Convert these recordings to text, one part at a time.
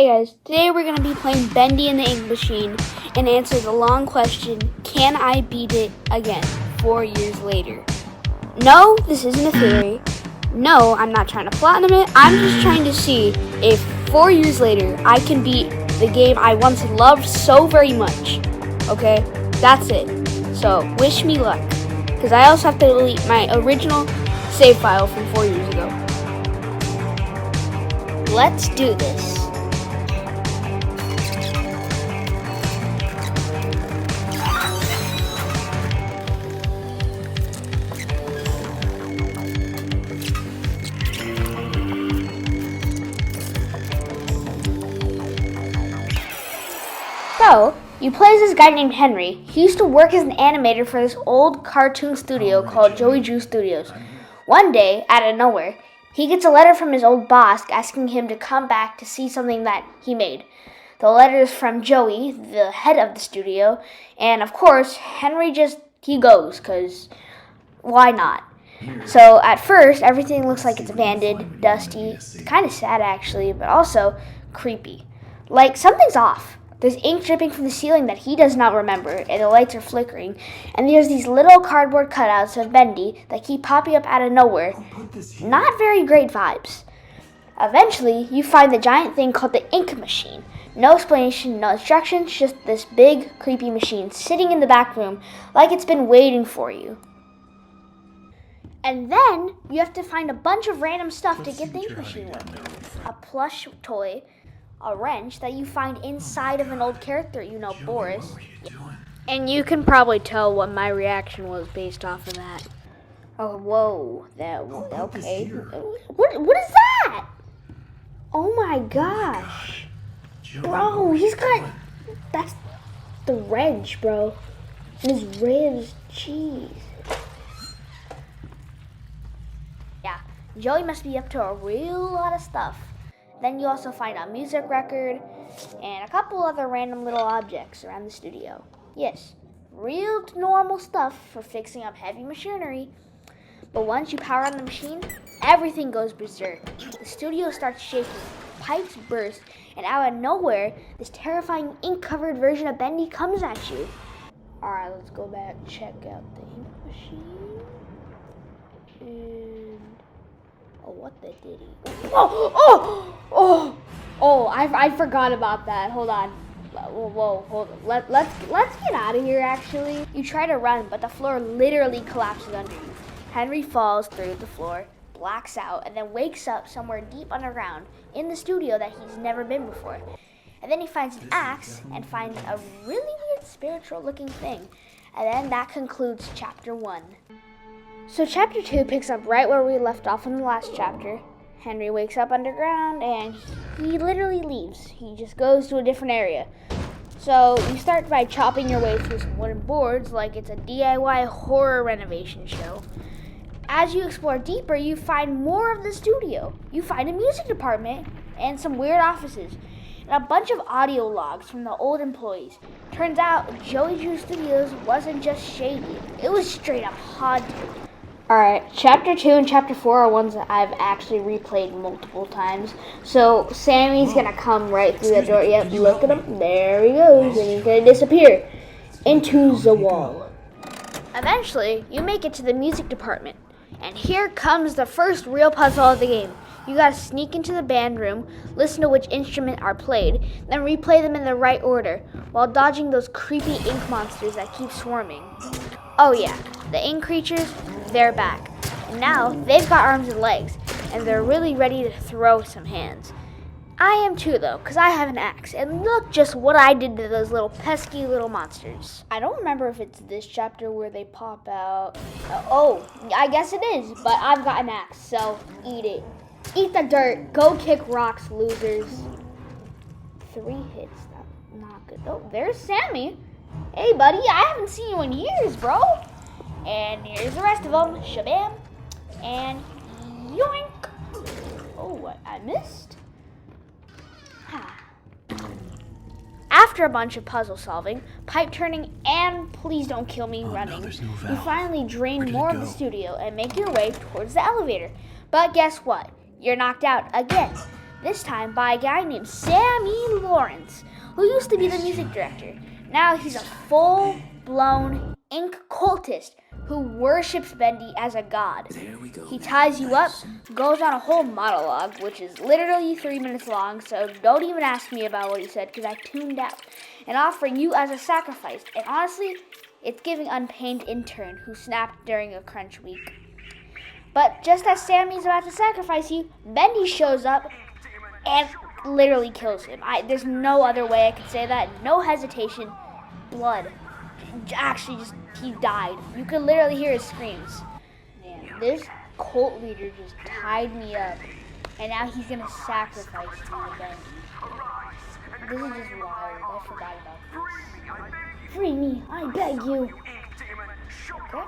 Hey guys, today we're going to be playing Bendy in the Ink Machine and answer the long question, can I beat it again 4 years later? No, this isn't a theory. No, I'm not trying to platinum it. I'm just trying to see if 4 years later I can beat the game I once loved so very much. Okay, that's it. So, wish me luck. Because I also have to delete my original save file from 4 years ago. Let's do this. So, you play as this guy named Henry. He used to work as an animator for this old cartoon studio called Joey Drew Studios. One day, out of nowhere, he gets a letter from his old boss asking him to come back to see something that he made. The letter is from Joey, the head of the studio, and of course, Henry he goes, because why not? So at first, everything looks like it's abandoned, dusty, kind of sad actually, but also creepy. Like something's off. There's ink dripping from the ceiling that he does not remember, and the lights are flickering. And there's these little cardboard cutouts of Bendy that keep popping up out of nowhere. Not very great vibes. Eventually, you find the giant thing called the ink machine. No explanation, no instructions, just this big, creepy machine sitting in the back room like it's been waiting for you. And then, you have to find a bunch of random stuff to get the ink machine working. A plush toy, a wrench that you find inside of an old character, Boris. And you can probably tell what my reaction was based off of that. Oh, whoa. Okay. What is that? Oh my gosh. Bro, that's the wrench, bro. And his ribs, jeez. Yeah, Joey must be up to a real lot of stuff. Then you also find a music record and a couple other random little objects around the studio. Yes, real normal stuff for fixing up heavy machinery. But once you power on the machine, everything goes berserk. The studio starts shaking, pipes burst, and out of nowhere, this terrifying ink-covered version of Bendy comes at you. Alright, let's go back and check out the ink machine. And oh, what the diddy? I forgot about that. Hold on. Whoa, hold on. Let's get out of here, actually. You try to run, but the floor literally collapses under you. Henry falls through the floor, blacks out, and then wakes up somewhere deep underground in the studio that he's never been before. And then he finds an axe and finds a really weird spiritual-looking thing. And then that concludes Chapter 1. So Chapter 2 picks up right where we left off in the last chapter. Henry wakes up underground and he literally leaves. He just goes to a different area. So you start by chopping your way through some wooden boards like it's a DIY horror renovation show. As you explore deeper, you find more of the studio. You find a music department and some weird offices and a bunch of audio logs from the old employees. Turns out Joey Drew Studios wasn't just shady. It was straight up haunted. Alright, Chapter 2 and Chapter 4 are ones that I've actually replayed multiple times. So, Sammy's gonna come right through the door. Yep, look at him. There he goes. And he's gonna disappear into the wall. Eventually, you make it to the music department. And here comes the first real puzzle of the game. You gotta sneak into the band room, listen to which instrument are played, then replay them in the right order, while dodging those creepy ink monsters that keep swarming. Oh yeah, the ink creatures, they're back. And now, they've got arms and legs, and they're really ready to throw some hands. I am too though, because I have an axe, and look just what I did to those little pesky little monsters. I don't remember if it's this chapter where they pop out. Oh, I guess it is, but I've got an axe, so eat it. Eat the dirt, go kick rocks, losers. 3 hits, that's not good. Oh, there's Sammy. Hey buddy, I haven't seen you in years, bro. And here's the rest of them. Shabam. And yoink. Oh, what? I missed? After a bunch of puzzle solving, pipe turning, and please don't kill me running, you finally drain more of the studio and make your way towards the elevator. But guess what? You're knocked out again. This time by a guy named Sammy Lawrence, who used to be the music director. Now he's a full-blown ink cultist who worships Bendy as a god. He ties you up, goes on a whole monologue, which is literally 3 minutes long, so don't even ask me about what he said because I tuned out, and offering you as a sacrifice. And honestly, it's giving unpaid intern who snapped during a crunch week. But just as Sammy's about to sacrifice you, Bendy shows up and literally kills him. There's no other way I could say that. No hesitation. Blood. Actually, he died. You could literally hear his screams. Man, this cult leader just tied me up, and now he's gonna sacrifice me to Bendy. This is just wild. I forgot about this. Free me, I beg you. Okay.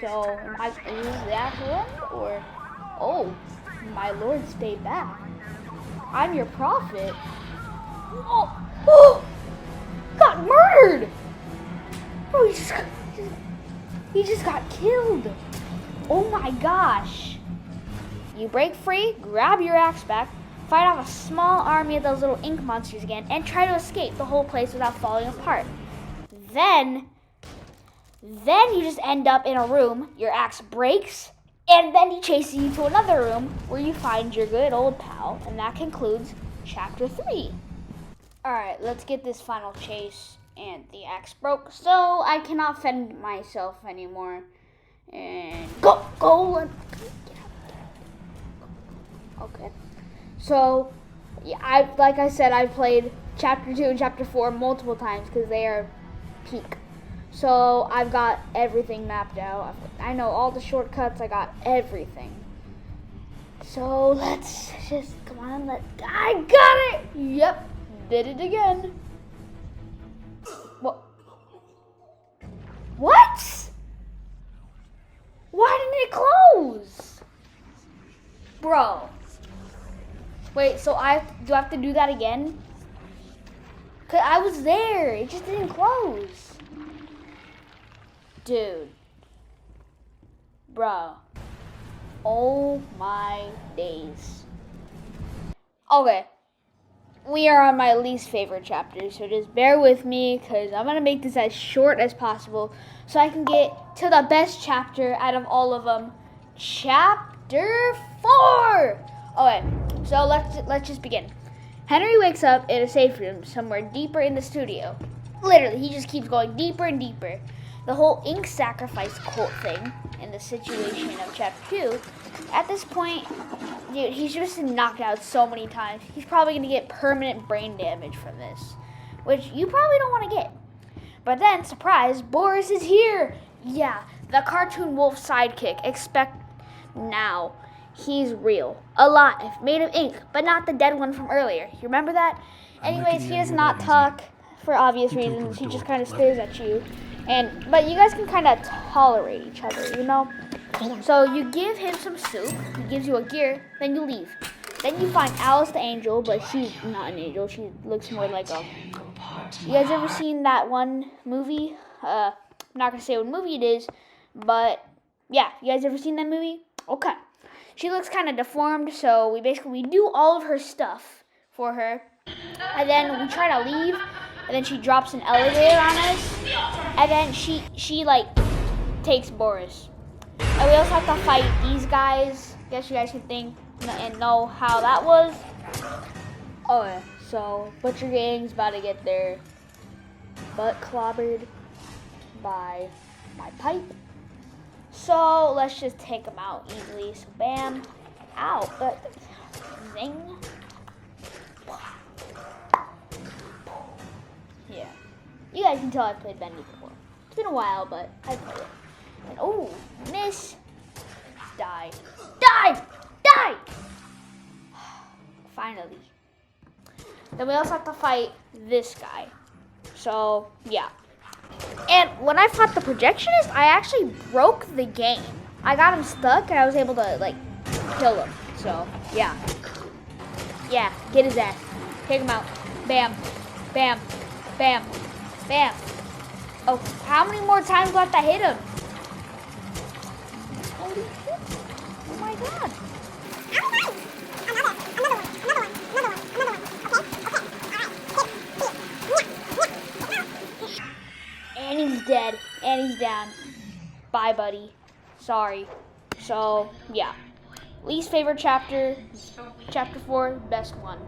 So, is this the actual one? Or, oh, my lord, stay back. I'm your prophet. Oh, got murdered. Bro, he just got killed. Oh my gosh. You break free, grab your axe back, fight off a small army of those little ink monsters again, and try to escape the whole place without falling apart. Then you just end up in a room, your axe breaks, and then he chases you to another room where you find your good old pal, and that concludes chapter 3. Alright, let's get this final chase, and the axe broke, so I cannot fend myself anymore. And go! Okay. So, yeah, like I said, I've played chapter 2 and chapter 4 multiple times because they are peak. So I've got everything mapped out. I know all the shortcuts. I got everything. So let's just, come on, I got it! Yep, did it again. What? Why didn't it close? Bro. Wait, so do I have to do that again? Cause I was there, it just didn't close. Dude. Bro. Oh my days. Okay. We are on my least favorite chapter, so just bear with me because I'm going to make this as short as possible so I can get to the best chapter out of all of them. Chapter 4! Okay, so let's just begin. Henry wakes up in a safe room somewhere deeper in the studio. Literally, he just keeps going deeper and deeper. The whole ink sacrifice cult thing and the situation of chapter 2, at this point, dude, he's just been knocked out so many times. He's probably going to get permanent brain damage from this, which you probably don't want to get. But then, surprise, Boris is here. Yeah, the cartoon wolf sidekick. Expect now. He's real, alive, made of ink, but not the dead one from earlier. You remember that? Anyways, he does not talk for obvious reasons. He just kind of stares at you. But you guys can kind of tolerate each other, you know? So you give him some soup, he gives you a gear, then you leave. Then you find Alice the angel, but she's not an angel, she looks more like a... You guys ever seen that one movie? I'm not going to say what movie it is, but yeah, you guys ever seen that movie? Okay. She looks kind of deformed, so we do all of her stuff for her. And then we try to leave, and then she drops an elevator on us, and then she like takes Boris. And we also have to fight these guys. Guess you guys can think and know how that was. Oh yeah, so Butcher Gang's about to get their butt clobbered by my pipe. So let's just take them out easily. So bam, ow, zing. Yeah, you guys can tell I've played Bendy before. It's been a while, but I played it. And oh, miss, die. Finally. Then we also have to fight this guy. So yeah. And when I fought the projectionist, I actually broke the game. I got him stuck, and I was able to like kill him. So yeah. Yeah, get his ass. Take him out. Bam, bam, bam, bam. Oh, how many more times do I have to hit him? Holy shit. Oh my god. And he's dead. And he's down. Bye, buddy. Sorry. So, yeah. Least favorite chapter. Chapter 4, best one.